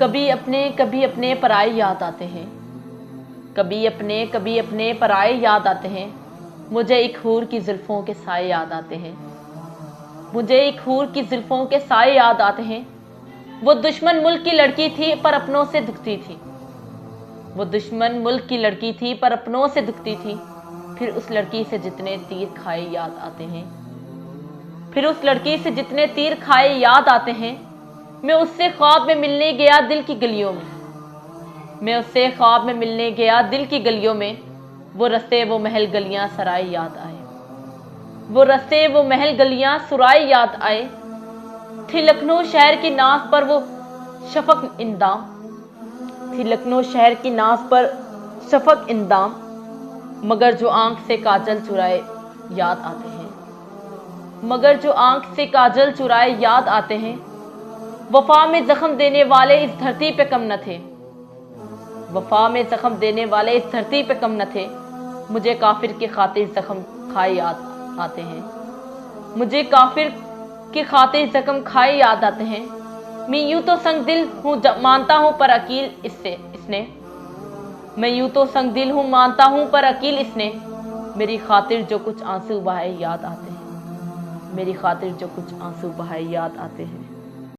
कभी अपने पराए याद आते हैं, कभी अपने पराए याद आते हैं। मुझे एक हूर की जुल्फों के साए याद आते हैं, मुझे एक हूर की जुल्फों के साए याद आते हैं। वो दुश्मन मुल्क की लड़की थी पर अपनों से दुखती थी, वो दुश्मन मुल्क की लड़की थी पर अपनों से दुखती थी। फिर उस लड़की से जितने तीर खाए याद आते हैं, फिर उस लड़की से जितने तीर खाए याद आते हैं। मैं उससे ख्वाब में मिलने गया दिल की गलियों में, मैं उससे ख्वाब में मिलने गया दिल की गलियों में। वो रस्ते वो महल गलियां सराय याद आए, वो रस्ते वो महल गलियां सुराय याद आए। थी लखनऊ शहर की नाव पर वो शफक इंदाम, थी लखनऊ शहर की नाव पर शफक इंदाम। मगर जो आंख से काजल चुराए याद आते हैं, मगर जो आंख से काजल चुराए याद आते हैं। वफा में जख्म देने वाले इस धरती पे कम न थे, वफा में जख्म देने वाले इस धरती पे कम न थे। मुझे काफिर की खातिर जख्म खाए याद आते हैं, मुझे काफिर की खातिर जख्म खाए याद आते हैं। मैं यूं तो संग दिल हूँ मानता हूँ पर अकील इसने, मैं यूं तो संग दिल हूँ मानता हूँ पर अकील इसने। मेरी खातिर जो कुछ आंसू बहाए याद आते हैं, मेरी खातिर जो कुछ आंसू बहाए याद आते हैं।